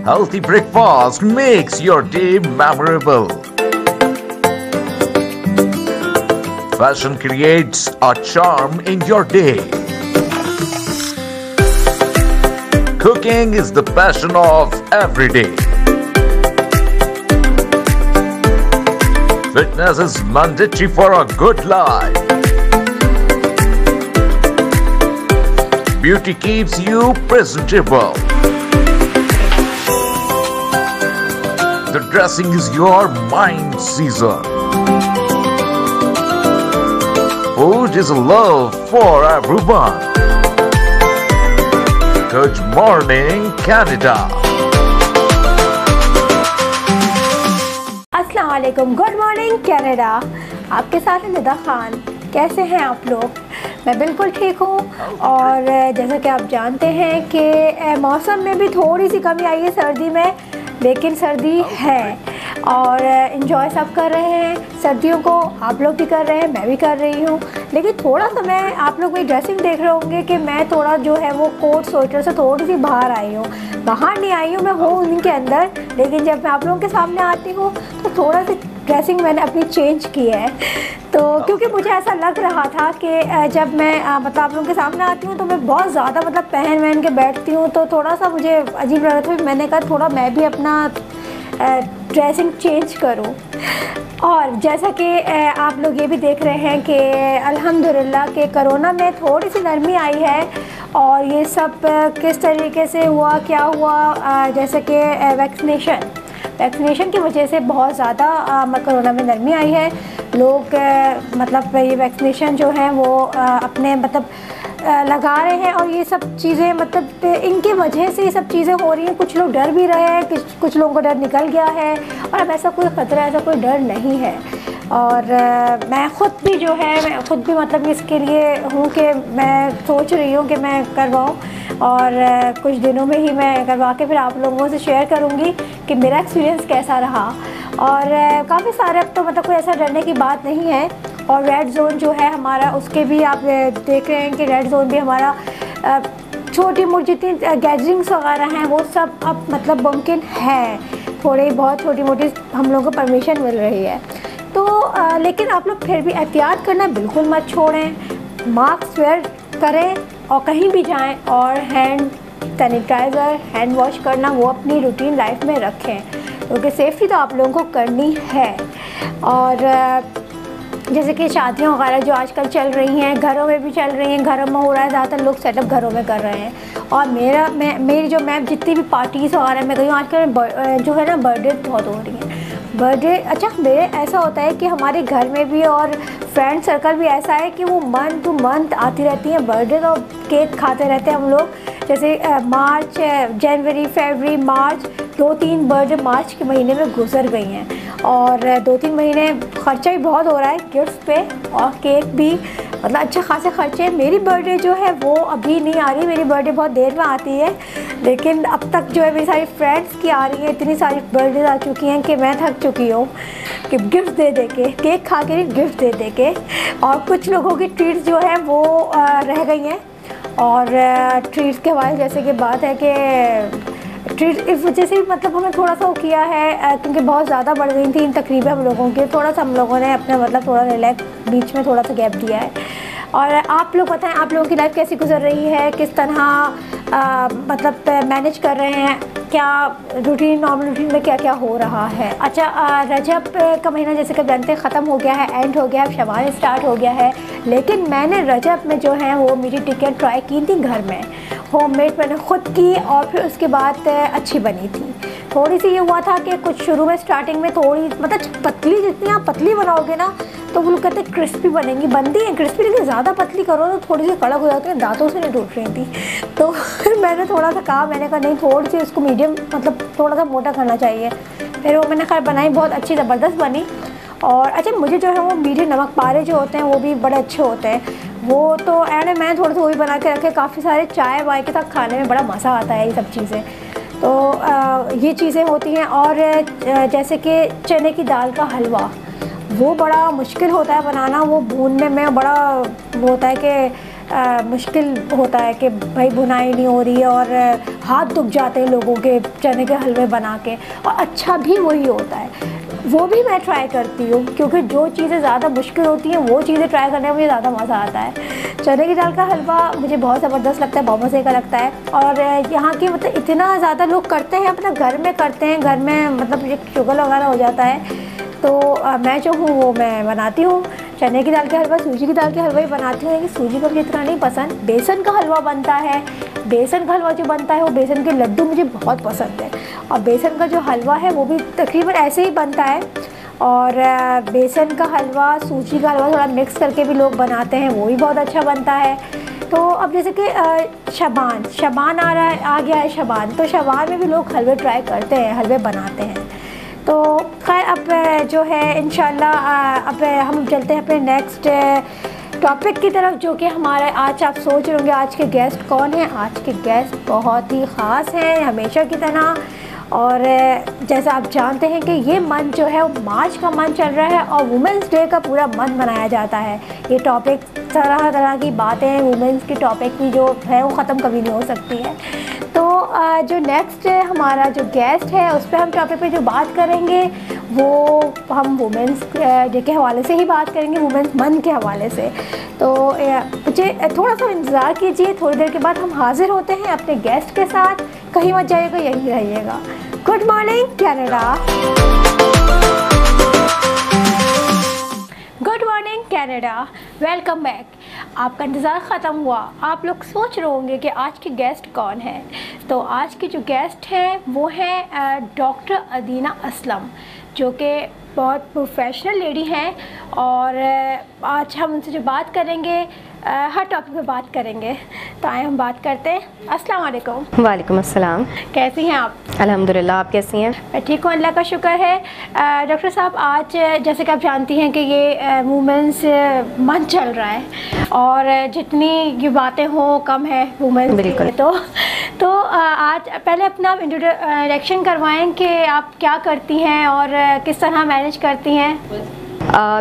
Healthy breakfast makes your day memorable. Fashion creates a charm in your day. Cooking is the passion of every day. Fitness is mandatory for a good life. Beauty keeps you presentable. The dressing is your mind season. Food is a love for everyone. Good morning, Canada. अस्सलाम वालेकुम, good morning Canada. आपके साथ निदा खान। कैसे हैं आप लोग? मैं बिल्कुल ठीक हूँ। और जैसा कि आप जानते हैं कि मौसम में भी थोड़ी सी कमी आई है सर्दी में, लेकिन सर्दी है और इन्जॉय सब कर रहे हैं सर्दियों को। आप लोग भी कर रहे हैं, मैं भी कर रही हूँ। लेकिन थोड़ा सा मैं आप लोग मेरी ड्रेसिंग देख रहे होंगे कि मैं थोड़ा जो है वो कोट स्वेटर से थोड़ी सी बाहर आई हूँ। बाहर नहीं आई हूँ, मैं हूँ उनके अंदर, लेकिन जब मैं आप लोगों के सामने आती हूँ तो थोड़ा सी ड्रेसिंग मैंने अपनी चेंज की है। तो क्योंकि मुझे ऐसा लग रहा था कि जब मैं मतलब आप लोगों के सामने आती हूँ तो मैं बहुत ज़्यादा मतलब पहन के बैठती हूँ, तो थोड़ा सा मुझे अजीब लग रहा था। मैंने कहा थोड़ा मैं भी अपना ड्रेसिंग चेंज करूँ। और जैसा कि आप लोग ये भी देख रहे हैं कि अल्हम्दुलिल्लाह के कोरोना में थोड़ी सी नरमी आई है। और ये सब किस तरीके से हुआ, क्या हुआ, जैसे कि वैक्सीनेशन की वजह से बहुत ज़्यादा कोरोना में नरमी आई है। लोग मतलब ये वैक्सीनेशन जो है वो अपने मतलब लगा रहे हैं, और ये सब चीज़ें मतलब इनकी वजह से ये सब चीज़ें हो रही हैं। कुछ लोग डर भी रहे हैं, कुछ लोगों का डर निकल गया है और अब ऐसा कोई ख़तरा, ऐसा कोई डर नहीं है। और मैं ख़ुद भी जो है, मैं ख़ुद भी मतलब इसके लिए हूँ कि मैं सोच रही हूँ कि मैं करवाऊँ, और कुछ दिनों में ही मैं करवा के फिर आप लोगों से शेयर करूँगी कि मेरा एक्सपीरियंस कैसा रहा। और काफ़ी सारे अब तो मतलब कोई ऐसा डरने की बात नहीं है। और रेड जोन जो है हमारा, उसके भी आप देख रहे हैं कि रेड जोन भी हमारा छोटी मोटी जितनी गैदरिंग्स वगैरह हैं वो सब अब मतलब मुमकिन है। थोड़ी बहुत छोटी मोटी हम लोगों को परमिशन मिल रही है। तो लेकिन आप लोग फिर भी एहतियात करना बिल्कुल मत छोड़ें। मास्क वेयर करें और कहीं भी जाएं, और हैंड सैनिटाइज़र, हैंड वॉश करना वो अपनी रूटीन लाइफ में रखें, क्योंकि सेफ्टी तो आप लोगों को करनी है। और जैसे कि शादियाँ वगैरह जो आजकल चल रही हैं, घरों में भी चल रही हैं, घरों में हो रहा है, ज़्यादातर लोग सेटअप घरों में कर रहे हैं। और मैं जितनी भी पार्टीज़ वगैरह में गई हूँ आजकल जो है ना, बर्थडे बहुत हो रही हैं। बर्थडे अच्छा मेरे ऐसा होता है कि हमारे घर में भी और फ्रेंड सर्कल भी ऐसा है कि वो मंथ टू मंथ आती रहती हैं बर्थडे, तो केक खाते रहते हैं हम लोग। जैसे मार्च, जनवरी, फरवरी, मार्च, 2-3 बर्थडे मार्च के महीने में गुजर गई हैं। और 2-3 महीने ख़र्चा भी बहुत हो रहा है गिफ्ट पे, और केक भी मतलब अच्छे खासे खर्चे। मेरी बर्थडे जो है वो अभी नहीं आ रही, मेरी बर्थडे बहुत देर में आती है। लेकिन अब तक जो है मेरी सारी फ्रेंड्स की आ रही हैं, इतनी सारी बर्थडे आ चुकी हैं कि मैं थक चुकी हूँ कि गिफ्ट दे के, केक खा के गिफ्ट दे के। और कुछ लोगों की ट्रीट्स जो है वो रह गई हैं। और ट्रीट्स के हवाले जैसे कि बात है कि ट्रीट इस वजह से मतलब हमें थोड़ा सा वो किया है, क्योंकि बहुत ज़्यादा बढ़ गई थी इन तकरीबें हम लोगों की। थोड़ा सा हम लोगों ने अपना मतलब थोड़ा रिलैक्स, बीच में थोड़ा सा गैप दिया है। और आप लोग बताएं, आप लोगों की लाइफ कैसी गुजर रही है, किस तरह मतलब मैनेज कर रहे हैं, क्या रूटीन, नॉर्मल रूटीन में क्या क्या हो रहा है। अच्छा रजब का महीना जैसे कि जानते हैं ख़त्म हो गया है, एंड हो गया है, शवाल स्टार्ट हो गया है। लेकिन मैंने रजब में जो है वो मेरी टिकट ट्राई की थी घर में, होममेड मैंने ख़ुद की, और फिर उसके बाद अच्छी बनी थी। थोड़ी सी ये हुआ था कि कुछ शुरू में स्टार्टिंग में थोड़ी मतलब पतली, जितनी आप पतली बनाओगे ना तो वो लोग कहते हैं क्रिस्पी बनेंगी, बनती है क्रिस्पी, लेकिन ज़्यादा पतली करो तो थोड़ी सी कड़क हो जाती है, दांतों से नहीं टूट रही थी। तो फिर मैंने थोड़ा सा कहा, मैंने कहा नहीं थोड़ी सी उसको मीडियम मतलब थोड़ा सा मोटा करना चाहिए। फिर वो मैंने खैर बनाई, बहुत अच्छी ज़बरदस्त बनी। और अच्छा मुझे जो है वो मीठे नमक पारे जो होते हैं वो भी बड़े अच्छे होते हैं, वो तो एंड मैं थोड़े से वही बना के रखे। काफ़ी सारे चाय वाय के साथ खाने में बड़ा मज़ा आता है ये सब चीज़ें। तो ये चीज़ें होती हैं। और जैसे कि चने की दाल का हलवा, वो बड़ा मुश्किल होता है बनाना, वो भूनने में बड़ा वो होता है कि मुश्किल होता है कि भाई बुनाई नहीं हो रही है और हाथ दुख जाते हैं लोगों के चने के हलवे बना के, और अच्छा भी वही होता है, वो भी मैं ट्राई करती हूँ, क्योंकि जो चीज़ें ज़्यादा मुश्किल होती हैं वो चीज़ें ट्राई करने में मुझे ज़्यादा मज़ा आता है। चने की दाल का हलवा मुझे बहुत ज़बरदस्त लगता है, बहुत मज़े का लगता है। और यहाँ की मतलब इतना ज़्यादा लोग करते हैं, अपना घर में करते हैं, घर में मतलब शुगर वगैरह हो जाता है, तो मैं जो हूँ वो मैं बनाती हूँ चने की दाल का हलवा। सूजी की दाल के हलवा ही बनाती हूँ, लेकिन सूजी का मुझे इतना नहीं पसंद। बेसन का हलवा बनता है, बेसन का हलवा जो बनता है वो बेसन के लड्डू मुझे बहुत पसंद है, और बेसन का जो हलवा है वो भी तकरीबन ऐसे ही बनता है। और बेसन का हलवा सूजी का हलवा थोड़ा मिक्स करके भी लोग बनाते हैं, वो भी बहुत अच्छा बनता है। तो अब जैसे कि शबान आ गया है शबान, तो शबान में भी लोग हलवे ट्राई करते हैं, हलवे बनाते हैं। तो खैर अब जो है इंशाल्लाह अब हम चलते हैं अपने नेक्स्ट टॉपिक की तरफ, जो कि हमारे आज आप सोच रहे होंगे आज के गेस्ट कौन हैं। आज के गेस्ट बहुत ही ख़ास हैं हमेशा की तरह, और जैसा आप जानते हैं कि ये मंथ जो है वो मार्च का मंथ चल रहा है और वुमेंस डे का पूरा मंथ मनाया जाता है। ये टॉपिक तरह तरह की बातें, वुमेंस की टॉपिक की जो है वो ख़त्म कभी नहीं हो सकती है। तो जो नेक्स्ट हमारा जो गेस्ट है उस पर हम टॉपिक पे जो बात करेंगे वो हम वुमेंस डे के हवाले से ही बात करेंगे, वुमेंस मंथ के हवाले से। तो मुझे थोड़ा सा इंतज़ार कीजिए, थोड़ी देर के बाद हम हाज़िर होते हैं अपने गेस्ट के साथ। कहीं मत जाइएगा, यहीं रहिएगा। Good morning Canada, good morning Canada, welcome back. आपका इंतज़ार ख़त्म हुआ। आप लोग सोच रहे होंगे कि आज के गेस्ट कौन है। तो आज के जो गेस्ट हैं वो हैं डॉक्टर अदीना असलम, जो कि बहुत प्रोफेशनल लेडी हैं, और आज हम उनसे जो बात करेंगे हर टॉपिक पे बात करेंगे। तो आए हम बात करते हैं। अस्सलाम वालेकुम। वालेकुम अस्सलाम। कैसी हैं आप? अल्हम्दुलिल्लाह, आप कैसी हैं? मैं ठीक हूँ, अल्लाह का शुक्र है। डॉक्टर साहब, आज जैसे कि आप जानती हैं कि ये वुमेंस मंथ चल रहा है, और जितनी ये बातें हों कम है वुमेंस बिल्कुल। तो आज पहले अपना इंट्रोडक्शन करवाएं कि आप क्या करती हैं और किस तरह मैनेज करती हैं।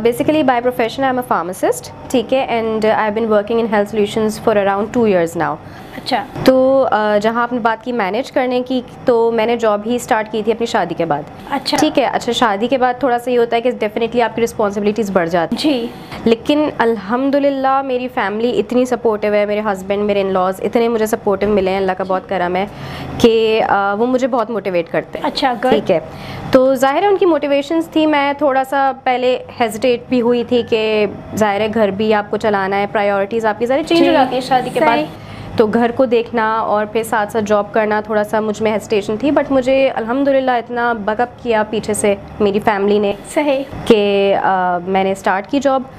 Basically by profession I'm a pharmacist, ठीक है, and I've been working in health solutions for around 2 years now. अच्छा। तो जहाँ आपने बात की मैनेज करने की, तो मैंने जॉब ही स्टार्ट की थी अपनी शादी के बाद। अच्छा। ठीक है। अच्छा, शादी के बाद थोड़ा सा ये होता है कि डेफिनेटली आपकी रिस्पॉन्सिबिलिटीज़ बढ़ जाती हैं। जी। लेकिन अल्हम्दुलिल्लाह मेरी फैमिली इतनी सपोर्टिव है, मेरे हस्बैंड, मेरे इन-लॉज इतने मुझे सपोर्टिव मिले हैं, अल्लाह का बहुत करम है कि वो मुझे बहुत मोटिवेट करते हैं। अच्छा, गुड। ठीक है। तो ज़ाहिर है उनकी मोटिवेशंस थी। मैं थोड़ा सा पहले हेजिटेट भी हुई थी कि ज़ाहिर है घर भी आपको चलाना है, प्रायोरिटीज़ आपकी सारी चेंज हो जाती है शादी के बाद, तो घर को देखना और फिर साथ साथ जॉब करना, थोड़ा सा मुझ में हेजिटेशन थी। बट मुझे अल्हम्दुलिल्लाह इतना बैकअप किया पीछे से मेरी फैमिली ने, सही, कि मैंने स्टार्ट की जॉब।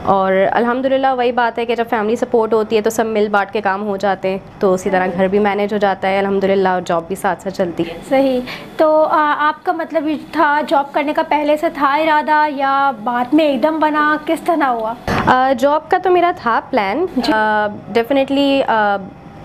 और अल्हम्दुलिल्लाह वही बात है कि जब फैमिली सपोर्ट होती है तो सब मिल बांट के काम हो जाते हैं, तो उसी तरह घर भी मैनेज हो जाता है अल्हम्दुलिल्लाह, और जॉब भी साथ साथ चलती है। सही। तो आपका मतलब ये था जॉब करने का पहले से था इरादा या बाद में एकदम बना, किस तरह हुआ? जॉब का तो मेरा था प्लान डेफिनेटली।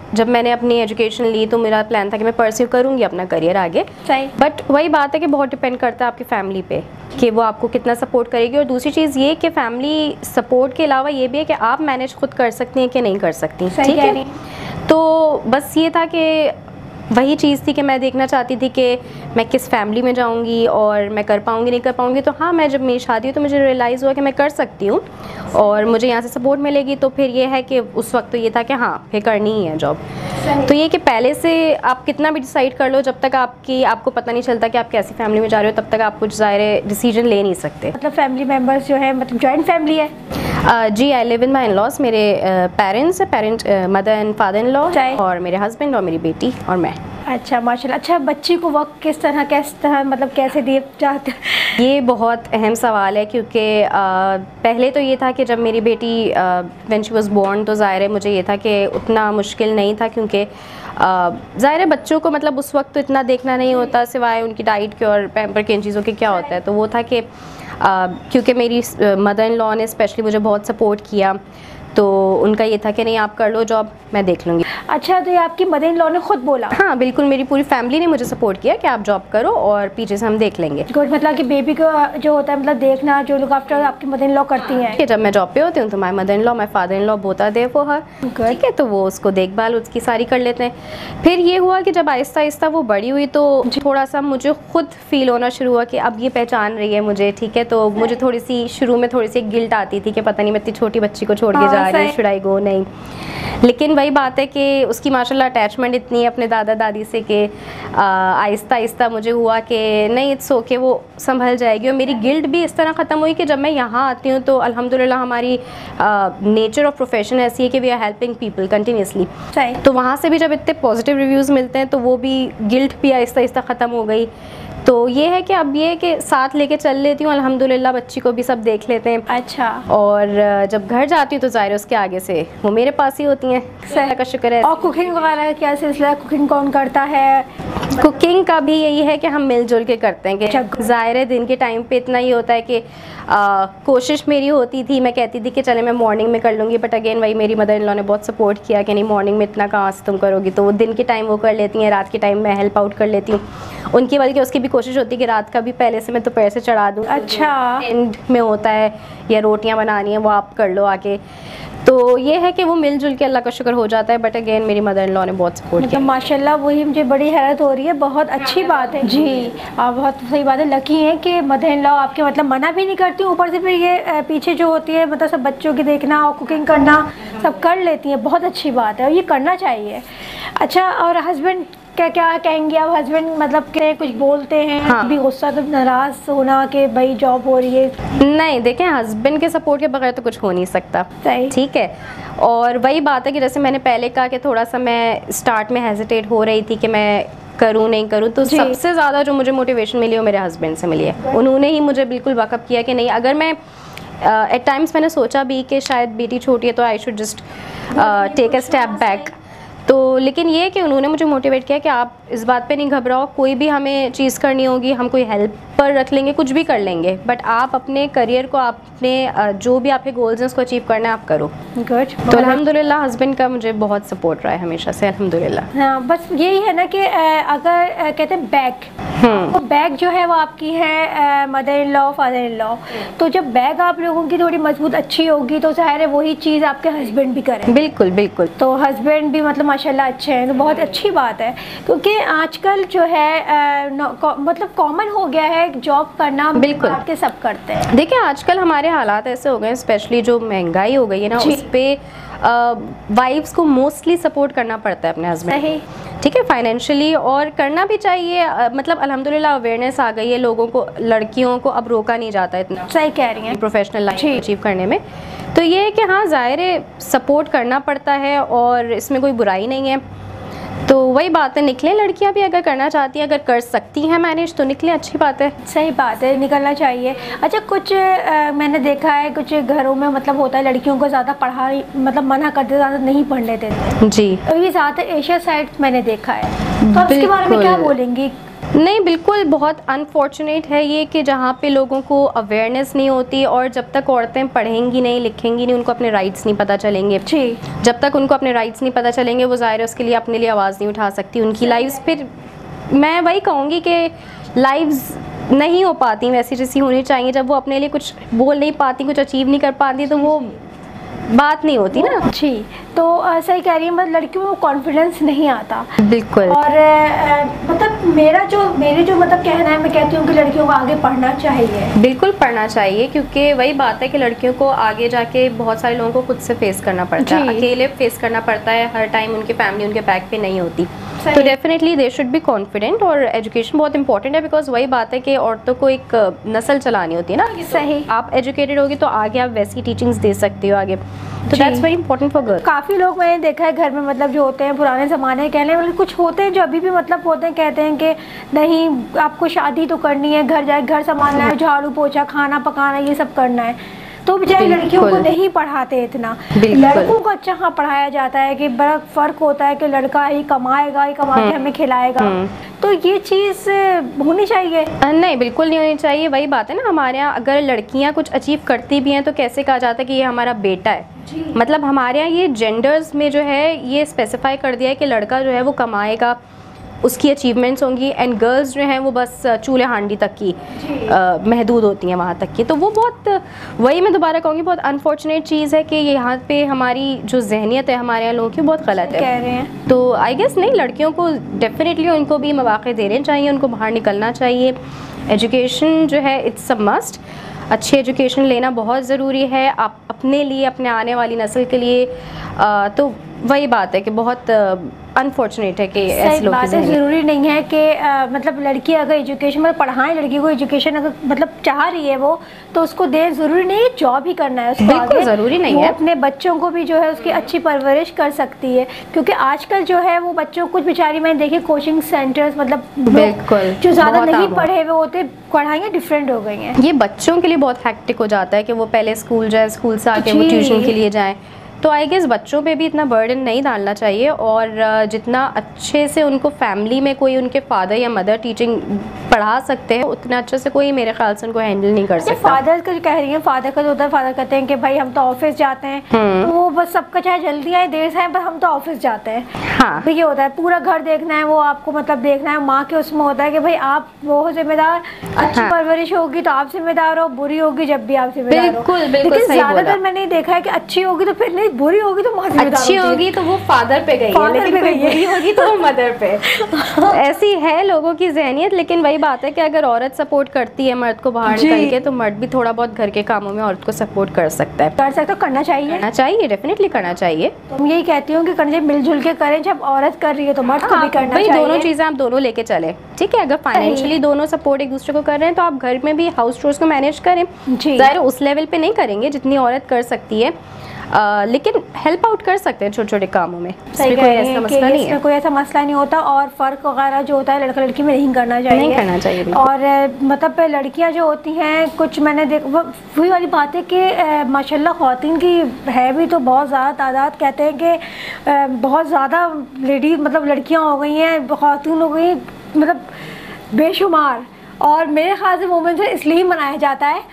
जब मैंने अपनी एजुकेशन ली तो मेरा प्लान था कि मैं परस्यू करूँगी अपना करियर आगे। सही। बट वही बात है कि बहुत डिपेंड करता है आपकी फैमिली पे कि वो आपको कितना सपोर्ट करेगी। और दूसरी चीज़ ये कि फैमिली सपोर्ट के अलावा ये भी है कि आप मैनेज खुद कर सकती हैं कि नहीं कर सकती। ठीक है। तो बस ये था कि वही चीज़ थी कि मैं देखना चाहती थी कि मैं किस फैमिली में जाऊंगी और मैं कर पाऊंगी नहीं कर पाऊंगी। तो हाँ, मैं जब मेरी शादी हुई तो मुझे रियलाइज़ हुआ कि मैं कर सकती हूँ और मुझे यहाँ से सपोर्ट मिलेगी। तो फिर ये है कि उस वक्त तो ये था कि हाँ फिर करनी ही है जॉब। तो ये कि पहले से आप कितना भी डिसाइड कर लो, जब तक आपको पता नहीं चलता कि आप कैसी फैमिली में जा रहे हो, तब तक आप कुछ ज़ाहिर डिसीजन ले नहीं सकते। मतलब फैमिली मेम्बर्स जो है, मतलब जॉइंट फैमिली है? जी, I live in my in-laws. मेरे parents mother and father in law, और मेरे हस्बैंड और मेरी बेटी और मैं। अच्छा, माशाल्लाह। अच्छा, बच्ची को वक्त किस तरह मतलब कैसे दिए जाते? ये बहुत अहम सवाल है, क्योंकि पहले तो ये था कि जब मेरी बेटी व्हेन शी वाज बोर्न, तो ज़ाहिर है मुझे ये था कि उतना मुश्किल नहीं था, क्योंकि ज़ाहिर है बच्चों को मतलब उस वक्त तो इतना देखना नहीं होता सिवाय उनकी डाइट के और पैम्पर के, इन चीज़ों के क्या होता है। तो वो था कि क्योंकि मेरी मदर इन लॉ ने स्पेशली मुझे बहुत सपोर्ट किया, तो उनका ये था कि नहीं आप कर लो जॉब, मैं देख लूँगी। अच्छा, तो ये आपकी मदर इन लॉ ने खुद बोला? हाँ बिल्कुल, मेरी पूरी फैमिली ने मुझे सपोर्ट किया कि आप जॉब करो और पीछे से हम देख लेंगे। गुड, मतलब कि बेबी को जो होता है मतलब देखना, जो लुक आफ्टर आपकी मदर इन लॉ करती हैं। कि जब मैं जॉब पे होती हूँ तो my mother in law, my father in law both are there for her, ठीक है, तो वो उसको देखभाल उसकी सारी कर लेते हैं। फिर ये हुआ कि जब आहिस्ता आहिस्ता वो बड़ी हुई तो थोड़ा सा मुझे खुद फील होना शुरू हुआ कि अब ये पहचान रही है मुझे, ठीक है, तो मुझे थोड़ी सी शुरू में थोड़ी सी गिल्ट आती थी कि पता नहीं मैं इतनी छोटी बच्ची को छोड़ के जा रही हूँ, शुड आई गो, नहीं। लेकिन वही बात है कि उसकी माशाल्लाह अटैचमेंट इतनी है अपने दादा दादी से कि आहिस्ता आहिस्ता मुझे हुआ कि नहीं इट्स ओके, वो संभल जाएगी। और मेरी गिल्ट भी इस तरह ख़त्म हुई कि जब मैं यहाँ आती हूँ तो अल्हम्दुलिल्लाह हमारी नेचर और प्रोफेशन ऐसी है कि we are helping people continuously, तो वहाँ से भी जब इतने पॉजिटिव रिव्यूज़ मिलते हैं तो वो भी गिल्ट भी आहिस्ता आहिस्ता ख़त्म हो गई। तो ये है कि अब ये कि साथ लेके चल लेती हूँ, अल्हम्दुलिल्लाह बच्ची को भी सब देख लेते हैं। अच्छा, और जब घर जाती हूँ तो ज़ाहिर उसके आगे से वो मेरे पास ही होती हैं, अल्लाह का शुक्र है। और कुकिंग वगैरह क्या सिलसिला है, कुकिंग कौन करता है? कुकिंग का भी यही है कि हम मिलजुल के करते हैं कि ज़ाहिर है दिन के टाइम पे इतना ही होता है कि कोशिश मेरी होती थी, मैं कहती थी कि चले मैं मॉर्निंग में कर लूँगी, बट अगेन वही मेरी मदर इन लॉ ने बहुत सपोर्ट किया कि नहीं मॉर्निंग में इतना कहाँ से तुम करोगी, तो वो दिन के टाइम वो कर लेती हैं, रात के टाइम मैं हेल्प आउट कर लेती हूँ उनकी, बल्कि उसकी भी कोशिश होती है कि रात का भी पहले से मैं दोपहर से चढ़ा दूँ। अच्छा, एंड में होता है या रोटियाँ बनानी है वो आप कर लो आके, तो ये है कि वो मिलजुल के अल्लाह का शुक्र हो जाता है। बट अगेन मेरी मदर इन लॉ ने बहुत सपोर्ट किया माशाल्लाह, वही मुझे बड़ी हैरत हो रही है, बहुत अच्छी बात है जी, आप बहुत सही बात है, लकी हैं कि मदर इन लॉ आपके मतलब मना भी नहीं करती, ऊपर से फिर ये पीछे जो होती है मतलब सब बच्चों की देखना और कुकिंग करना सब कर लेती हैं, बहुत अच्छी बात है और ये करना चाहिए। अच्छा, और हस्बैंड क्या क्या कहेंगे आप? हस्बैंड मतलब कि कुछ बोलते हैं? हाँ। भी गुस्सा तो नाराज़ होना कि भाई जॉब हो रही है? नहीं, देखें हस्बैंड के सपोर्ट के बगैर तो कुछ हो नहीं सकता, सही, ठीक है। और वही बात है कि जैसे मैंने पहले कहा कि थोड़ा सा मैं स्टार्ट में हेजिटेट हो रही थी कि मैं करूँ नहीं करूँ, तो सबसे ज़्यादा जो मुझे मोटिवेशन मिली वो मेरे हस्बैंड से मिली है। उन्होंने ही मुझे बिल्कुल वाकफ़ किया कि नहीं, अगर मैं एट टाइम्स मैंने सोचा भी कि शायद बेटी छोटी है तो I should just take a step back, तो लेकिन ये कि उन्होंने मुझे मोटिवेट किया कि आप इस बात पे नहीं घबराओ, कोई भी हमें चीज़ करनी होगी हम कोई हेल्प पर रख लेंगे, कुछ भी कर लेंगे, बट आप अपने करियर को, आपने जो भी आपके गोल्स हैं उसको अचीव करना है आप करो। गुड, तो अल्हम्दुलिल्लाह हस्बैंड का मुझे बहुत सपोर्ट रहा है हमेशा से, अल्हम्दुलिल्लाह। हाँ, बस यही है ना कि अगर कहते हैं बैक, तो बैक जो है वो आपकी है mother in law, father in law, तो जब बैक आप लोगों की थोड़ी मजबूत अच्छी होगी तो ज़ाहिर है वही चीज़ आपके हस्बैंड भी करें। बिल्कुल बिल्कुल, तो हस्बैंड भी मतलब माशाल्लाह अच्छे हैं, तो बहुत अच्छी बात है, क्योंकि आजकल जो है मतलब कॉमन हो गया है जॉब करना, बिल्कुल के सब करते हैं। देखिए आजकल हमारे हालात ऐसे हो गए हैं, स्पेशली जो महंगाई हो गई है ना, उस पर वाइफ्स को मोस्टली सपोर्ट करना पड़ता है अपने हस्बैंड, ठीक है, फाइनेंशियली, और करना भी चाहिए। मतलब अल्हम्दुलिल्लाह अवेयरनेस आ गई है लोगों को, लड़कियों को अब रोका नहीं जाता इतना, सही कह रही हैं, प्रोफेशनल लाइफ अचीव करने में। तो ये है कि हाँ ज़ाहिर है सपोर्ट करना पड़ता है और इसमें कोई बुराई नहीं है। तो वही बात है, निकलें लड़कियां भी, अगर करना चाहती हैं, अगर कर सकती हैं मैनेज तो निकलें, अच्छी बात है। सही बात है, निकलना चाहिए। अच्छा, कुछ मैंने देखा है कुछ घरों में मतलब होता है लड़कियों को ज़्यादा पढ़ाई मतलब मना करते, ज़्यादा नहीं पढ़ने देते जी, तो ये ज़्यादा एशिया साइड मैंने देखा है, तो आप इसके बारे में क्या बोलेंगी? नहीं, बिल्कुल बहुत अनफॉर्चुनेट है ये कि जहाँ पे लोगों को अवेयरनेस नहीं होती, और जब तक औरतें पढ़ेंगी नहीं, लिखेंगी नहीं, उनको अपने राइट्स नहीं पता चलेंगे, जब तक उनको अपने राइट्स नहीं पता चलेंगे वो ज़ाहिर है उसके लिए अपने लिए आवाज़ नहीं उठा सकती। उनकी लाइफ्स, फिर मैं वही कहूँगी कि लाइफ्स नहीं हो पाती वैसी जैसी होनी चाहिए। जब वो अपने लिए कुछ बोल नहीं पाती, कुछ अचीव नहीं कर पाती, तो वो बात नहीं होती ना जी। तो सही कह रही है, मतलब लड़कियों में कॉन्फिडेंस नहीं आता। बिल्कुल। और मतलब मेरे जो मतलब कहना है, मैं कहती हूँ कि लड़कियों को आगे पढ़ना चाहिए। बिल्कुल पढ़ना चाहिए, क्योंकि वही बात है कि लड़कियों को आगे जाके बहुत सारे लोगों को खुद से फेस करना पड़ता है, अकेले फेस करना पड़ता है, हर टाइम उनकी फैमिली उनके बैक पे नहीं होती। तो definitely they should be confident, और एजुकेशन बहुत इंपॉर्टेंट है, बिकॉज वही बात है कि औरतों को एक नस्ल चलानी होती है ना। सही, आप एजुकेटेड होगी तो आगे आप वैसी टीचिंग्स दे सकते हो आगे, तो that's very important for girl. काफ़ी लोग मैंने देखा है घर में मतलब जो होते हैं पुराने ज़माने के कहने, मतलब कुछ होते हैं जो अभी भी मतलब होते हैं, कहते हैं कि नहीं आपको शादी तो करनी है, घर जाए घर संभालना है, झाड़ू पोछा खाना पकाना ये सब करना है। तो बेचारी लड़कियों को नहीं पढ़ाते इतना, लड़कों को अच्छा हाँ पढ़ाया जाता है कि बड़ा फर्क होता है कि लड़का ही कमाएगा, ही कमा के हमें खिलाएगा। तो ये चीज़ होनी चाहिए? नहीं, बिल्कुल नहीं होनी चाहिए। वही बात है ना, हमारे यहाँ अगर लड़कियाँ कुछ अचीव करती भी हैं तो कैसे कहा जाता है कि ये हमारा बेटा है। मतलब हमारे यहाँ ये जेंडर्स में जो है ये स्पेसिफाई कर दिया है कि लड़का जो है वो कमाएगा, उसकी अचीवमेंट्स होंगी, एंड गर्ल्स जो हैं वो बस चूल्हे हांडी तक की महदूद होती हैं, वहाँ तक की। तो वो बहुत, वही मैं दोबारा कहूँगी, बहुत अनफॉर्चुनेट चीज़ है कि यहाँ पे हमारी जो जहनियत है हमारे यहाँ लोगों की बहुत गलत है। कह रहे हैं तो आई गेस नहीं, लड़कियों को डेफिनेटली उनको भी मौके देने चाहिए, उनको बाहर निकलना चाहिए। एजुकेशन जो है इट्स अ मस्ट, अच्छी एजुकेशन लेना बहुत ज़रूरी है आप अपने लिए, अपने आने वाली नस्ल के लिए। तो वही बात है कि बहुत अनफॉर्चुनेट है कि ऐसे लोग की ज़िंदगी। ज़रूरी नहीं है कि मतलब लड़की अगर एजुकेशन में पढ़ाएं, लड़की को एजुकेशन अगर मतलब चाह रही है वो, तो उसको दें, ज़रूरी नहीं है जॉब ही करना है उसको, बिल्कुल ज़रूरी नहीं है। अपने बच्चों को भी जो है उसकी अच्छी परवरिश कर सकती है, क्योंकि आजकल जो है वो बच्चों कुछ बेचारी मैंने देखी कोचिंग सेंटर्स, मतलब बिल्कुल जो ज़्यादा नहीं पढ़े हुए होते, पढ़ाइयाँ डिफरेंट हो गई हैं। ये बच्चों के लिए बहुत हैक्टिक हो जाता है कि वो पहले स्कूल जाए, स्कूल से आके वो ट्यूशन के लिए जाएँ। तो आई गेस बच्चों पे भी इतना बर्डन नहीं डालना चाहिए, और जितना अच्छे से उनको फैमिली में कोई उनके फादर या मदर टीचिंग पढ़ा सकते हैं, उतना अच्छे से कोई मेरे ख्याल से उनको हैंडल नहीं कर सकता। फादर का जो कह रही है, फादर का जो होता है, फादर कहते हैं कि भाई हम तो ऑफिस जाते हैं, तो वो बस सबका चाहे जल्दी आए देर से आए, पर हम तो ऑफिस जाते हैं। हाँ, तो ये होता है पूरा घर देखना है, वो आपको मतलब देखना है। माँ के उसमें होता है कि भाई आप वो हो जिम्मेदार, अच्छी परवरिश होगी तो आप जिम्मेदार हो, बुरी होगी जब भी आप जिम्मेदार हो। बिल्कुल बिल्कुल लेकिन सही बोला। ज्यादातर मैंने देखा है कि अच्छी होगी तो फिर नहीं, बुरी होगी तो माँ जिम्मेदार अच्छी होगी तो वो फादर पे गई है, लेकिन कोई बुरी होगी तो वो मदर पे। ऐसी है लोगों की जहनियत। लेकिन वही बात है कि अगर औरत सपोर्ट करती है मर्द को बाहर निकल के, तो मर्द भी थोड़ा बहुत घर के कामों में औरत को सपोर्ट कर सकता है। कर सकते, करना चाहिए, डेफिनेटली करना चाहिए। तो मैं यही कहती हूँ कि करना चाहिए, मिलजुल के करें। जब औरत कर रही है तो मर्द को भी करना चाहिए। चाहिए। दोनों चीजें आप दोनों लेके चले, ठीक है। अगर फाइनेंशियली दोनों सपोर्ट एक दूसरे को कर रहे हैं तो आप घर में भी हाउस चोर्स को मैनेज करें। जाहिर उस लेवल पे नहीं करेंगे जितनी औरत कर सकती है, लेकिन हेल्प आउट कर सकते हैं छोटे छोटे कामों में। इसमें कोई ऐसा मसला नहीं है, कोई ऐसा मसला नहीं होता। और फ़र्क वगैरह जो होता है लड़का लड़की में नहीं करना चाहिए, और मतलब लड़कियां जो होती हैं, कुछ मैंने वही वाली बात है कि माशाल्लाह ख़वातीन की है भी तो बहुत ज़्यादा तादाद, कहते हैं कि बहुत ज़्यादा लेडीज़ मतलब लड़कियाँ हो गई हैं, ख़वातीन हो गई मतलब बेशुमार। और मेरे ख्याल से वुमेन्स डे इसलिए ही मनाया जाता है।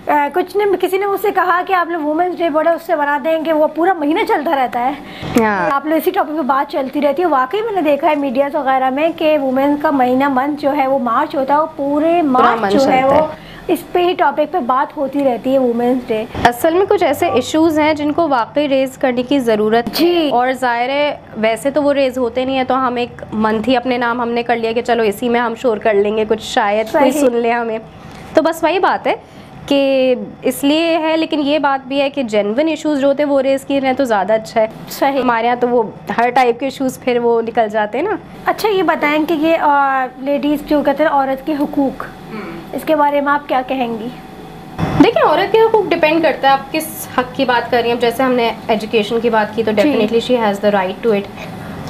किसी ने मुझसे कहा कि आप लोग वुमेन्स डे बड़ा उससे बना देंगे, वो पूरा महीना चलता रहता है। आप लोग इसी टॉपिक पे बात चलती रहती है। वाकई मैंने देखा है मीडिया वगैरह में कि वुमेन्स का महीना, मंथ जो है वो मार्च होता है, वो पूरे मार्च जो है वो इस पे ही टॉपिक पे बात होती रहती है, वुमेन्स डे। असल में कुछ ऐसे इश्यूज हैं जिनको वाकई रेज करने की ज़रूरत है, और ज़ाहिर है वैसे तो वो रेज होते नहीं है, तो हम एक मंथ ही अपने नाम हमने कर लिया कि चलो इसी में हम शोर कर लेंगे, कुछ शायद कोई सुन ले हमें। तो बस वही बात है कि इसलिए है। लेकिन ये बात भी है कि जेन्युइन इश्यूज जो होते हैं वो रेज किए रहे तो ज़्यादा अच्छा है। सही, हमारे यहाँ तो वो हर टाइप के इश्यूज फिर वो निकल जाते हैं ना। अच्छा ये बताएं कि ये लेडीज़ जो कहते हैं औरत के हुकूक, इसके बारे में आप क्या कहेंगी? देखिए, औरत के हुकूक डिपेंड करता है आप किस हक की बात कर रही हैं। अब जैसे हमने एजुकेशन की बात की तो definitely she has the right to it,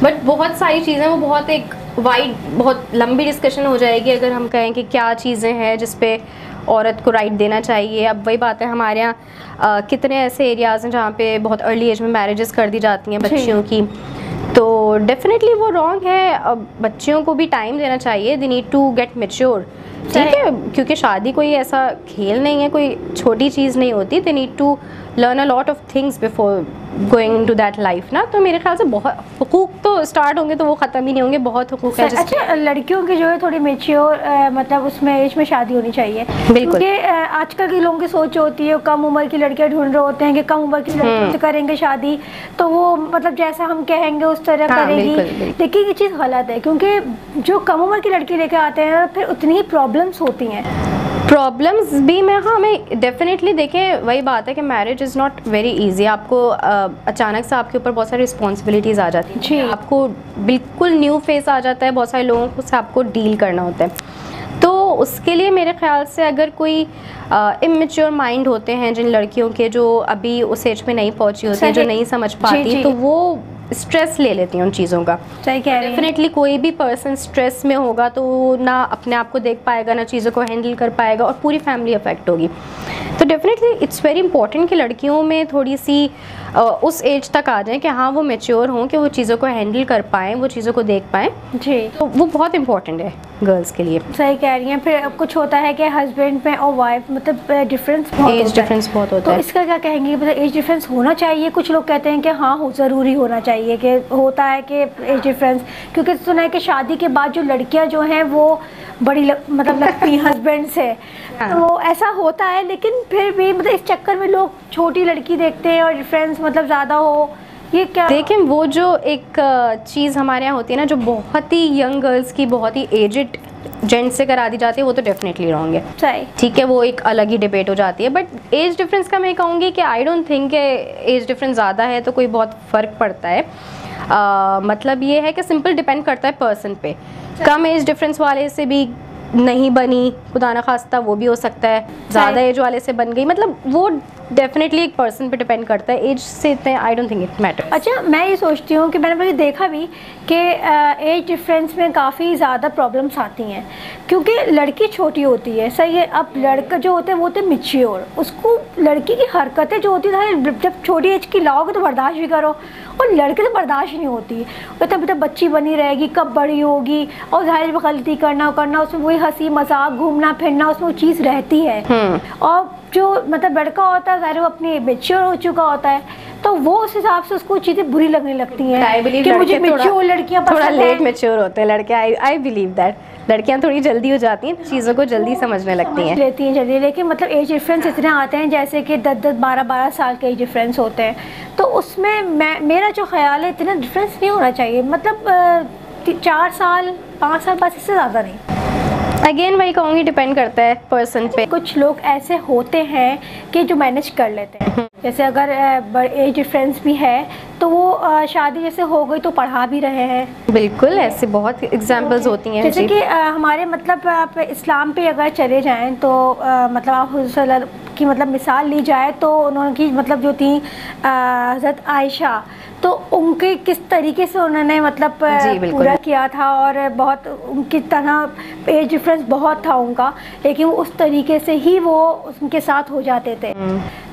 but बहुत सारी चीज़ें वो बहुत एक वाइड, बहुत लंबी डिस्कशन हो जाएगी अगर हम कहें कि क्या चीज़ें हैं जिस पे औरत को राइट देना चाहिए। अब वही बात है, हमारे यहाँ कितने ऐसे एरियाज़ हैं जहाँ पे बहुत अर्ली एज में मैरिजेस कर दी जाती हैं बच्चियों की, तो डेफिनेटली वो रॉन्ग है। अब बच्चियों को भी टाइम देना चाहिए, they need to get mature, ठीक है, क्योंकि शादी कोई ऐसा खेल नहीं है, कोई छोटी चीज़ नहीं होती। They need to learn a lot of things before going to that life ना। तो मेरे ख्याल से बहुत हुकूक तो स्टार्ट होंगे तो वो ख़त्म ही नहीं होंगे, बहुत हुकूक है। अच्छा, लड़कियों की जो है थोड़ी मेच्योर मतलब उसमें एज में शादी होनी चाहिए, बिल्कुल। क्योंकि आजकल के लोगों की सोच होती है, कम उम्र की लड़कियां ढूंढ रहे होते हैं कि कम उम्र की लड़कियों से करेंगे शादी तो वो मतलब जैसा हम कहेंगे उस तरह करेगी। लेकिन ये चीज़ गलत है, क्योंकि जो कम उम्र की लड़की लेकर आते हैं फिर उतनी ही प्रॉब्लम्स होती हैं। प्रॉब्लम्स भी मैं हमें डेफिनेटली देखें, वही बात है कि marriage is not very easy. आपको अचानक से आपके ऊपर बहुत सारी रिस्पॉन्सिबिलिटीज़ आ जाती हैं, आपको बिल्कुल न्यू फेस आ जाता है, बहुत सारे लोगों से आपको डील करना होता है। तो उसके लिए मेरे ख्याल से अगर कोई इमेच्योर माइंड होते हैं जिन लड़कियों के, जो अभी उस एज पे नहीं पहुंची होती है, जो नहीं समझ पाती, तो वो स्ट्रेस ले लेती हैं उन चीज़ों का। सही कह रही हैं। डेफिनेटली कोई भी पर्सन स्ट्रेस में होगा तो ना अपने आप को देख पाएगा, ना चीज़ों को हैंडल कर पाएगा, और पूरी फैमिली अफेक्ट होगी। तो डेफिनेटली इट्स वेरी इंपॉर्टेंट कि लड़कियों में थोड़ी सी उस एज तक आ जाएं कि हाँ वो मैच्योर हों, कि वो चीज़ों को हैंडल कर पाएँ, वो चीज़ों को देख पाएँ। जी, तो वो बहुत इंपॉर्टेंट है गर्ल्स के लिए। सही कह रही हैं। फिर कुछ होता है कि हस्बैंड में और वाइफ मतलब डिफरेंस बहुत एज होता है। डिफरेंस बहुत होता तो है। इसका क्या कहेंगे, मतलब एज डिफरेंस होना चाहिए? कुछ लोग कहते हैं कि हाँ ज़रूरी होना चाहिए, कि होता है कि एज डिफरेंस, क्योंकि सुना है कि शादी के बाद जो लड़कियां जो हैं वो बड़ी मतलब लगती हैं हस्बैंड से। हाँ। तो ऐसा होता है, लेकिन फिर भी मतलब इस चक्कर में लोग छोटी लड़की देखते हैं और डिफरेंस मतलब ज़्यादा हो, ये क्या? देखें, वो जो एक चीज़ हमारे यहाँ होती है ना, जो बहुत ही यंग गर्ल्स की बहुत ही एजड जेंट्स से करा दी जाती है, वो तो डेफिनेटली रॉन्ग है। सही, ठीक है, वो एक अलग ही डिबेट हो जाती है। बट एज डिफरेंस का मैं कहूँगी कि आई डोंट थिंक कि एज डिफरेंस ज़्यादा है तो कोई बहुत फ़र्क पड़ता है। मतलब ये है कि सिंपल डिपेंड करता है पर्सन पे। कम एज डिफरेंस वाले से भी नहीं बनी, खुदा ना खास्ता वो भी हो सकता है, ज़्यादा एज वाले से बन गई, मतलब वो डेफिनेटली एक पर्सन पे डिपेंड करता है। एज से इतने I don't think it matter. अच्छा, मैं ये सोचती हूँ कि मैंने देखा भी कि एज डिफरेंस में काफ़ी ज़्यादा प्रॉब्लम्स आती हैं, क्योंकि लड़की छोटी होती है, सही है। अब लड़का जो होते हैं वो होते हैं मैच्योर, उसको लड़की की हरकतें जो होती है जब छोटी एज की लाओगे तो बर्दाश्त भी करो, और लड़के तो बर्दाश्त नहीं होती, वो तब बच्ची बनी रहेगी, कब बड़ी होगी, और जाहिर में गलती करना उसमें वही हंसी मजाक घूमना फिरना उसमें वो चीज़ रहती है। और जो मतलब लड़का होता है जाहिर वो अपनी मैच्योर हो चुका होता है, तो वो उस हिसाब से उसको चीज़ें बुरी लगने लगती हैं कि मुझे मैच्योर लड़कियां पसंद थोड़ा हैं। लेट मैच्योर होते हैं लड़के, आई बिलीव दैट। लड़कियां थोड़ी जल्दी हो जाती हैं, चीज़ों को जल्दी समझने लगती हैं, लेती हैं जल्दी, लेकिन मतलब एज डिफरेंस इतने आते हैं जैसे कि 10-10 12-12 साल के एज डिफरेंस होते हैं, तो उसमें मेरा जो ख्याल है इतना डिफरेंस नहीं होना चाहिए, मतलब 4 साल 5 साल बस, इससे ज़्यादा नहीं। अगेन वही कहूँगी डिपेंड करता है पर्सन पे। कुछ लोग ऐसे होते हैं कि जो मैनेज कर लेते हैं, जैसे अगर एज डिफरेंस भी है तो वो शादी जैसे हो गई तो पढ़ा भी रहे हैं। बिल्कुल, ऐसे बहुत एग्जांपल्स होती हैं। जैसे कि हमारे मतलब आप इस्लाम पे अगर चले जाएं तो मतलब आप हुज़ूर की मतलब मिसाल ली जाए तो उन्होंने मतलब जो थी हज़रत आयशा, तो उनके किस तरीके से उन्होंने मतलब पूरा किया था, और बहुत उनकी तरह एज डिफरेंस बहुत था उनका, लेकिन वो उस तरीके से ही वो उनके साथ हो जाते थे।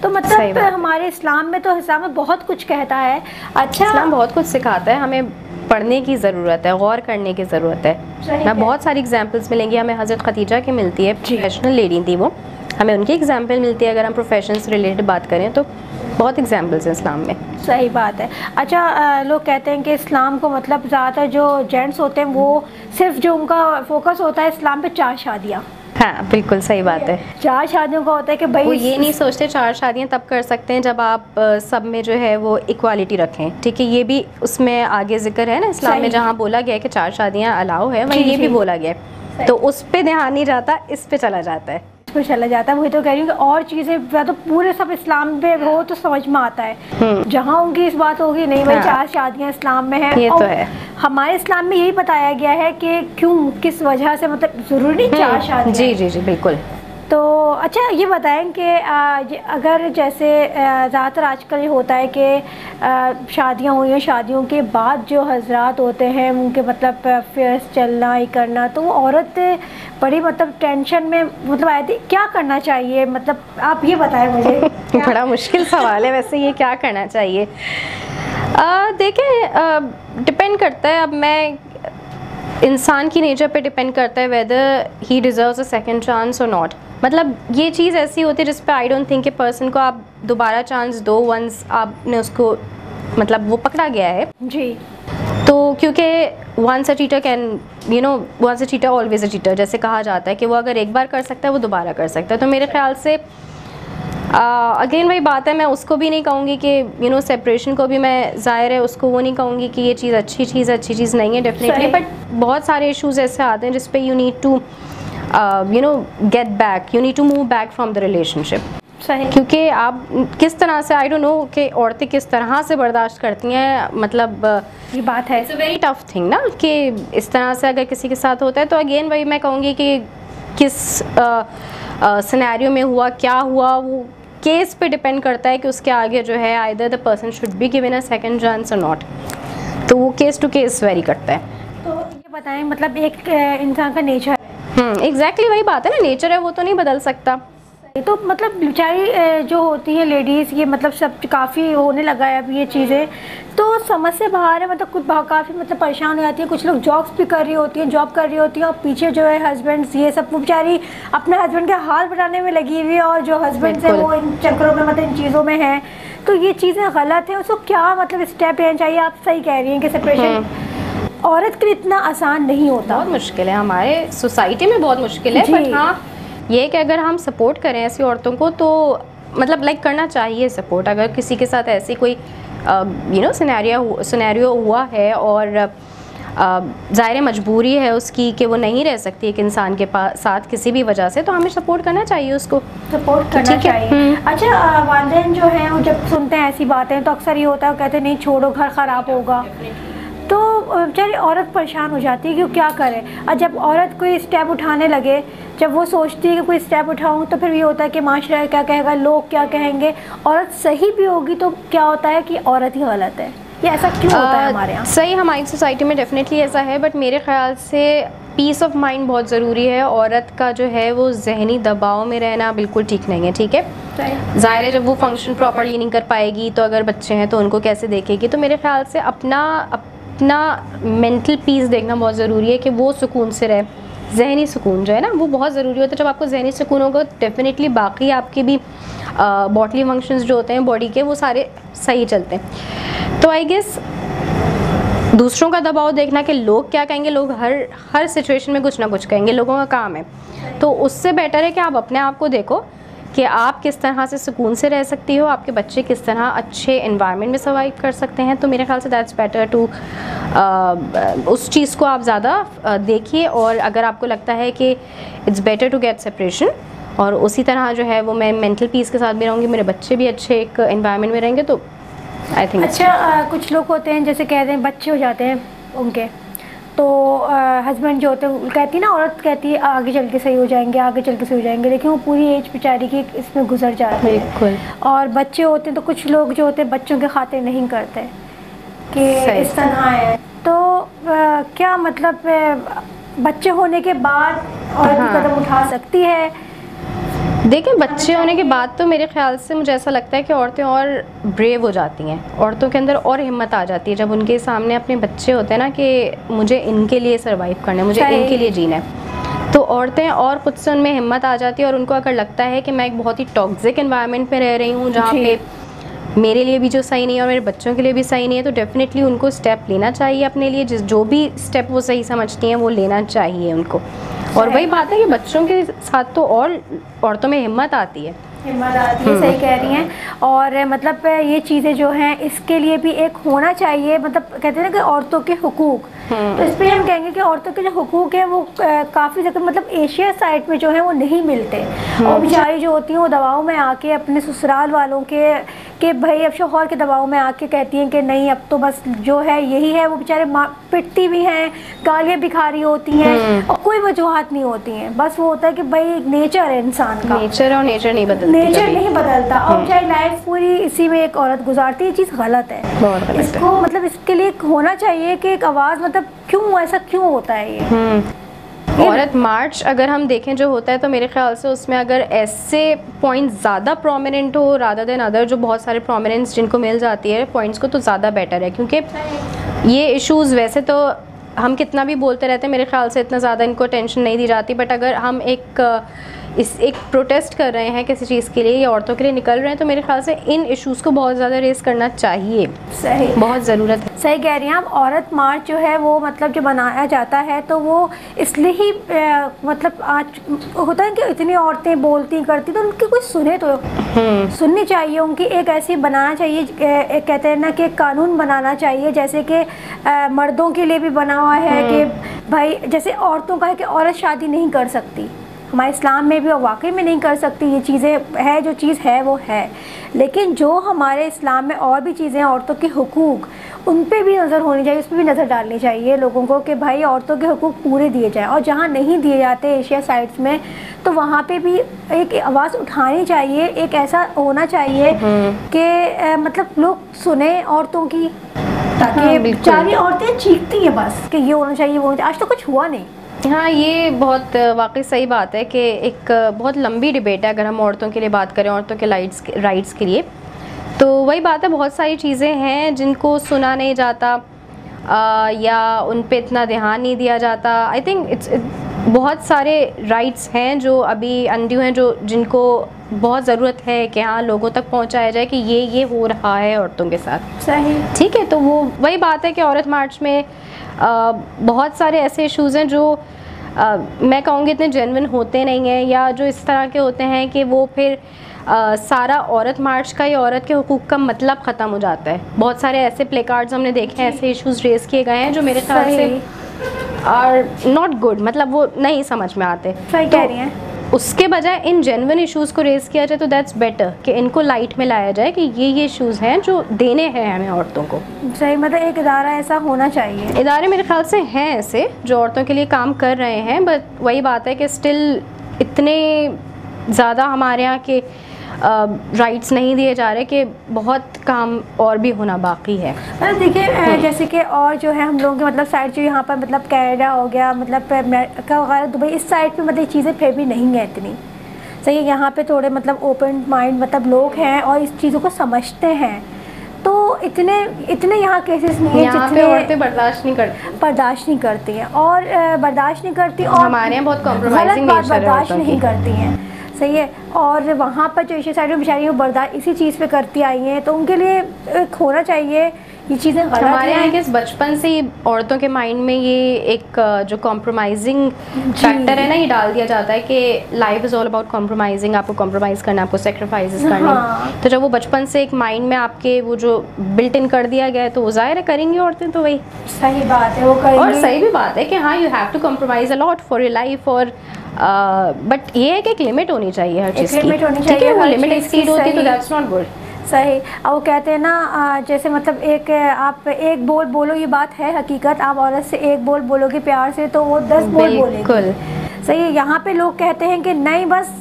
तो मतलब हमारे इस्लाम में तो इस्लाम में बहुत कुछ कहता है। अच्छा, इस्लाम बहुत कुछ सिखाता है, हमें पढ़ने की ज़रूरत है, गौर करने की ज़रूरत है। मैं बहुत सारी एग्जांपल्स मिलेंगी, हमें हज़रत खदीजा की मिलती है, प्रोफेशनल लेडी थी वो, हमें उनकी एग्जांपल मिलती है। अगर हम प्रोफेशन से रिलेटेड बात करें तो बहुत एग्जांपल्स हैं इस्लाम में। सही बात है। अच्छा, लोग कहते हैं कि इस्लाम को मतलब ज़्यादातर जो जेंट्स होते हैं वो सिर्फ जो उनका फोकस होता है इस्लाम पे 4 शादियाँ। हाँ, बिल्कुल सही बात है। 4 शादियों का होता है कि भाई वो ये नहीं सोचते 4 शादियाँ तब कर सकते हैं जब आप सब में जो है वो इक्वालिटी रखें। ठीक है, ये भी उसमें आगे जिक्र है ना इस्लाम में, जहाँ बोला गया है कि 4 शादियाँ अलाउ है, वहीं ये भी बोला गया है। तो उस पे ध्यान नहीं जाता, इस पे चला जाता है, चला जाता है। वही तो कह रही हूँ कि और चीज़ें तो पूरे सब इस्लाम पे हो तो समझ में आता है, जहाँ उनकी इस बात होगी नहीं भाई 4 शादियाँ इस्लाम में है, ये तो है। हमारे इस्लाम में यही बताया गया है कि क्यों किस वजह से, मतलब ज़रूरी नहीं 4 शादियाँ। जी जी जी बिल्कुल। तो अच्छा ये बताएं कि अगर जैसे ज़्यादातर आजकल ये होता है कि शादियाँ हुई हैं, शादियों के बाद जो हजरात होते हैं उनके मतलब अफेयर्स चलना ही करना, तो वो औरत बड़ी मतलब टेंशन में मतलब आए थे, क्या करना चाहिए, मतलब आप ये बताएं मुझे। बड़ा मुश्किल सवाल है वैसे, ये क्या करना चाहिए। देखें, डिपेंड करता है, अब मैं इंसान की नेचर पे डिपेंड करता है weather he deserves a second chance और नॉट। मतलब ये चीज़ ऐसी होती है जिस पे आई डोंट थिंक कि पर्सन को आप दोबारा चांस दो, वंस आपने उसको मतलब वो पकड़ा गया है जी, तो क्योंकि once a cheater can once a cheater always a cheater, जैसे कहा जाता है कि वो अगर एक बार कर सकता है वो दोबारा कर सकता है। तो मेरे ख्याल से अगेन वही बात है, मैं उसको भी नहीं कहूँगी कि सेपरेशन को भी मैं ज़ाहिर है उसको वो नहीं कहूँगी कि ये चीज़ अच्छी चीज़ नहीं है डेफिनेटली, बट बहुत सारे इश्यूज ऐसे आते हैं जिस पे you need to get back, you need to move back from the relationship. सही, क्योंकि आप किस तरह से, आई डोंट नो कि औरतें किस तरह से बर्दाश्त करती हैं, मतलब ये बात है, it's a very tough thing ना कि इस तरह से अगर किसी के साथ होता है। तो अगेन वही मैं कहूँगी कि किस सिनेरियो में हुआ, क्या हुआ, वो केस पे डिपेंड करता है कि उसके आगे जो है either the person should be given a second chance और नॉट। तो वो केस टू केस वेरी करता है। तो ये बताएं, मतलब एक इंसान का नेचर एग्जैक्टली वही बात है ना, नेचर है वो तो नहीं बदल सकता। तो मतलब बेचारी जो होती है लेडीज़, ये मतलब सब काफ़ी होने लगा है अब ये चीज़ें, तो समझ से बाहर है, मतलब कुछ काफ़ी मतलब परेशान हो जाती है। कुछ लोग जॉब्स भी कर रही होती हैं, जॉब कर रही होती हैं, और पीछे जो है हस्बैंड्स, ये सब वो बेचारी अपने हस्बैंड के हाल बनाने में लगी हुई है, और जो हस्बैंड है वो इन चक्करों में, मतलब इन चीज़ों में है। तो ये चीज़ें गलत है, उसको क्या मतलब स्टेप लेना चाहिए? आप सही कह रही हैं कि सेपरेशन औरत के लिए इतना आसान नहीं होता, बहुत मुश्किल है, हमारे सोसाइटी में बहुत मुश्किल है। बट हाँ ये कि अगर हम सपोर्ट करें ऐसी औरतों को तो मतलब लाइक करना चाहिए सपोर्ट। अगर किसी के साथ ऐसी कोई सिनेरियो हुआ है और ज़ाहिर मजबूरी है उसकी कि वो नहीं रह सकती एक इंसान के साथ किसी भी वजह से, तो हमें सपोर्ट करना चाहिए, उसको सपोर्ट करना चाहिए। अच्छा, वालिदैन जो हैं वो जब सुनते हैं ऐसी बातें तो अक्सर ये होता है, कहते हैं नहीं छोड़ो घर ख़राब होगा, तो बेचारी औरत परेशान हो जाती है कि वो क्या करे। और जब औरत कोई स्टेप उठाने लगे, जब वो सोचती है कि कोई स्टेप उठाऊं, तो फिर ये होता है कि माशरा क्या कहेगा, लोग क्या कहेंगे। औरत सही भी होगी तो क्या होता है कि औरत ही गलत है, ये ऐसा क्यों होता है हमारे यहाँ? सही, हमारी सोसाइटी में डेफिनेटली ऐसा है, बट मेरे ख्याल से पीस ऑफ माइंड बहुत ज़रूरी है। औरत का जो है वो जहनी दबाव में रहना बिल्कुल ठीक नहीं है, ठीक है। ज़ाहिर है जब वो फंक्शन प्रॉपर्ली नहीं कर पाएगी, तो अगर बच्चे हैं तो उनको कैसे देखेगी। तो मेरे ख्याल से अपना मेंटल पीस देखना बहुत ज़रूरी है कि वो सुकून से रहे। जहनी सुकून जो है ना वो बहुत ज़रूरी होता है। जब आपको जहनी सुकून होगा डेफिनेटली बाकी आपके भी बॉडली फंक्शंस जो होते हैं बॉडी के वो सारे सही चलते हैं। तो आई गेस दूसरों का दबाव देखना कि लोग क्या कहेंगे, लोग हर सिचुएशन में कुछ ना कुछ कहेंगे, लोगों का काम है। तो उससे बेटर है कि आप अपने आप को देखो कि आप किस तरह से सुकून से रह सकती हो, आपके बच्चे किस तरह अच्छे एनवायरनमेंट में सर्वाइव कर सकते हैं। तो मेरे ख्याल से दैट्स बेटर टू उस चीज़ को आप ज़्यादा देखिए। और अगर आपको लगता है कि it's better to get separation, और उसी तरह जो है वो मैं मेंटल पीस के साथ भी रहूँगी, मेरे बच्चे भी अच्छे एक एनवायरनमेंट में रहेंगे, तो आई थिंक अच्छा। कुछ लोग होते हैं जैसे कहते हैं बच्चे हो जाते हैं उनके, तो हस्बैंड जो होते हैं, कहती है ना औरत कहती है आगे चल के सही हो जाएंगे, आगे चल के सही हो जाएंगे, लेकिन वो पूरी एज बेचारी की इसमें गुजर जाती है। बिल्कुल। और बच्चे होते हैं तो कुछ लोग जो होते हैं बच्चों के खातिर नहीं करते कि इस तरह है। तो क्या मतलब बच्चे होने के बाद औरत कदम उठा सकती है? देखिए बच्चे होने के बाद तो मेरे ख्याल से मुझे ऐसा लगता है कि औरतें और ब्रेव हो जाती हैं, औरतों के अंदर और हिम्मत आ जाती है जब उनके सामने अपने बच्चे होते हैं ना कि मुझे इनके लिए सर्वाइव करना है, मुझे इनके लिए जीना है। तो औरतें और खुद से उनमें हिम्मत आ जाती है, और उनको अगर लगता है कि मैं एक बहुत ही टॉक्सिक एनवायरनमेंट में रह रही हूँ जहाँ पे मेरे लिए भी जो सही नहीं है और मेरे बच्चों के लिए भी सही नहीं है, तो डेफिनेटली उनको स्टेप लेना चाहिए अपने लिए। जो भी स्टेप वो सही समझती हैं वो लेना चाहिए उनको। और वही बात है कि बच्चों के साथ तो और औरतों में हिम्मत आती है, सही कह रही हैं। और मतलब ये चीज़ें जो हैं इसके लिए भी एक होना चाहिए, मतलब कहते हैं ना कि औरतों के हुकूक, तो इस पर हम कहेंगे कि औरतों के जो हुकूक है वो काफ़ी जगह मतलब एशिया साइड में जो है वो नहीं मिलते। और बेचारी जो होती हैं वो दबाव में आके अपने ससुराल वालों के भाई अब शौहर के दबाव में आके कहती हैं कि नहीं अब तो बस जो है यही है। वो बेचारे पिटती भी हैं, गालियाँ भी खा रही होती हैं, और कोई वजूहत नहीं होती हैं, बस वो होता है कि भाई नेचर है इंसान का, नेचर और नेचर नहीं बदलता, नेचर नहीं बदलता। और चाहे लाइफ पूरी इसी में एक औरत गुजारती है, ये चीज़ गलत है। इसको मतलब इसके लिए होना चाहिए कि एक आवाज़, मतलब क्यों ऐसा क्यों होता है ये औरत मार्च अगर हम देखें जो होता है, तो मेरे ख्याल से उसमें अगर ऐसे पॉइंट्स ज़्यादा प्रोमिनेंट हो रादर देन अदर, जो बहुत सारे प्रोमिनेंस जिनको मिल जाती है पॉइंट्स को, तो ज़्यादा बेटर है। क्योंकि ये इश्यूज़ वैसे तो हम कितना भी बोलते रहते हैं, मेरे ख्याल से इतना ज़्यादा इनको टेंशन नहीं दी जाती, बट अगर हम एक प्रोटेस्ट कर रहे हैं किसी चीज़ के लिए या औरतों के लिए निकल रहे हैं, तो मेरे ख्याल से इन इश्यूज़ को बहुत ज़्यादा रेस करना चाहिए। सही, बहुत ज़रूरत है। सही कह रही हैं आप। औरत मार्च जो है वो मतलब जो बनाया जाता है तो वो इसलिए ही मतलब आज होता है कि इतनी औरतें बोलती करती, तो उनकी कोई सुने तो सुननी चाहिए, उनकी एक ऐसी बनाना चाहिए, एक कहते हैं ना कि कानून बनाना चाहिए जैसे कि मर्दों के लिए भी बना हुआ है कि भाई जैसे औरतों का है कि औरत शादी नहीं कर सकती, हमारे इस्लाम में भी और वाकई में नहीं कर सकती ये चीज़ें है, जो चीज़ है वो है। लेकिन जो हमारे इस्लाम में और भी चीज़ें हैं, औरतों के हुकूक, उन पे भी नज़र होनी चाहिए, उस पर भी नज़र डालनी चाहिए लोगों को कि भाई औरतों के हुकूक पूरे दिए जाएँ। और जहाँ नहीं दिए जाते एशिया साइड्स में, तो वहाँ पे भी एक आवाज़ उठानी चाहिए, एक ऐसा होना चाहिए कि मतलब लोग सुने औरतों की, ताकि बेचारी औरतें चीखती हैं बस कि ये होना चाहिए, वो होना चाहिए। आज तो कुछ हुआ नहीं। हाँ, ये बहुत वाकई सही बात है कि एक बहुत लंबी डिबेट है अगर हम औरतों के लिए बात करें, औरतों के राइट्स के लिए। तो वही बात है, बहुत सारी चीज़ें हैं जिनको सुना नहीं जाता या उन पे इतना ध्यान नहीं दिया जाता। आई थिंक बहुत सारे राइट्स हैं जो अभी अनड्यू हैं, जो जिनको बहुत ज़रूरत है कि हाँ लोगों तक पहुंचाया जाए कि ये हो रहा है औरतों के साथ। सही, ठीक है। तो वो वही बात है कि औरत मार्च में बहुत सारे ऐसे इश्यूज़ हैं जो मैं कहूँगी इतने जेन्युइन होते नहीं हैं, या जो इस तरह के होते हैं कि वो फिर सारा औरत मार्च का या औरत के हुकूक का मतलब ख़त्म हो जाता है। बहुत सारे ऐसे प्ले कार्ड्स हमने देखे हैं, ऐसे इश्यूज़ रेज़ किए गए हैं जो मेरे ख्याल से आर नॉट गुड, मतलब वो नहीं समझ में आते। सही कह रही हैं। उसके बजाय इन जेन्युइन इश्यूज़ को रेज़ किया जाए तो दैट्स बेटर, कि इनको लाइट में लाया जाए कि ये इश्यूज़ हैं जो देने हैं हमें औरतों को। सही, मतलब एक इदारा ऐसा होना चाहिए। इदारे मेरे ख्याल से हैं ऐसे जो औरतों के लिए काम कर रहे हैं, बट वही बात है कि स्टिल इतने ज़्यादा हमारे यहाँ के राइट्स नहीं दिए जा रहे कि बहुत काम और भी होना बाकी है। देखिए जैसे कि और जो है हम लोगों के मतलब साइड जो यहाँ पर मतलब कनाडा हो गया, मतलब अमेरिका वगैरह, दुबई, इस साइड पे मतलब चीज़ें फिर भी नहीं है इतनी सही है। यहाँ पे थोड़े मतलब ओपन माइंड मतलब लोग हैं और इस चीज़ों को समझते हैं, तो इतने यहाँ केसेस नहीं है जितने औरतें बर्दाश्त नहीं करती हैं और बर्दाश्त नहीं करती और हमारे यहाँ बहुत कॉम्प्रोमाइजिंग बर्दाश्त नहीं करती हैं, सही है। और वहाँ पर जो एशिया साइड में बेचारी वो बर्दाश्त इसी चीज़ पे करती आई हैं, तो उनके लिए एक होना चाहिए ये चीज़ें। हमारे यहाँ के बचपन से औरतों के माइंड में ये एक जो कॉम्प्रोमाइजिंग फैक्टर है ना, ये डाल दिया जाता है कि life is all about compromising, आपको कॉम्प्रोमाइज़ करना, आपको सेक्रीफाइसेस करने। हाँ। तो जब वो बचपन से एक माइंड में आपके वो जो बिल्ट इन कर दिया गया है, तो वो ज़ाहिर है करेंगी औरतें, तो वही सही बात है, वो करेंगी। और सही भी बात है कि हाँ you have to compromise a lot for your life, और बट ये है कि एक लिमिट होनी चाहिए हर चीज़ की। ठीक है, वो लिमिट एक्सीड होती है तो दैट्स नॉट गुड। सही। और वो कहते हैं ना जैसे मतलब आप एक बोल बोलो, ये बात है हकीकत, आप औरत से एक बोल बोलोगे प्यार से तो वो 10 बोल बोलेगी। सही है। यहाँ पे लोग कहते हैं कि नहीं बस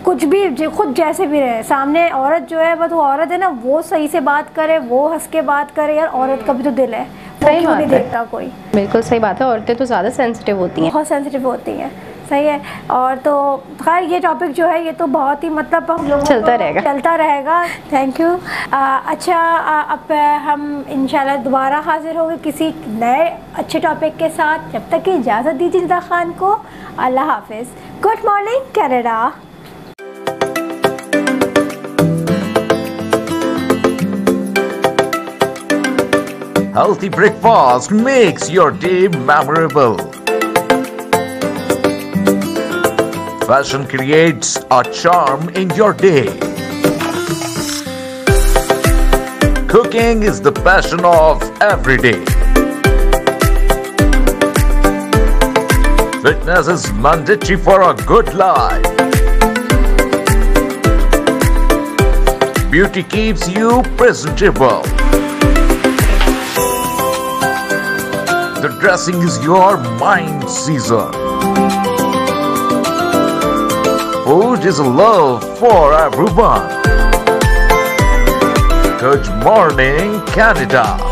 कुछ भी खुद जैसे भी रहे, सामने औरत जो है बस वो औरत है ना, वो सही से बात करे, वो हंस के बात करे। यार औरत का भी तो दिल है, वो क्यों नहीं देखता कोई। बिल्कुल सही बात है, औरतें तो ज़्यादा सेंसिटिव होती हैं, बहुत सेंसिटिव होती हैं, सही है। और तो खैर ये टॉपिक जो है ये तो बहुत ही मतलब हम लोगों को चलता रहेगा। Thank you. अच्छा, अब हम इंशाल्लाह दोबारा हाजिर होंगे किसी नए अच्छे टॉपिक के साथ। जब तक की इजाज़त दीजिए निदा खान को। अल्लाह हाफिज़। Good morning Canada. Healthy breakfast makes your day memorable. Fashion creates a charm in your day. Cooking is the passion of every day. Fitness is mandatory for a good life. Beauty keeps you presentable. The dressing is your mind season. Food is a love for everyone. Good morning, Canada.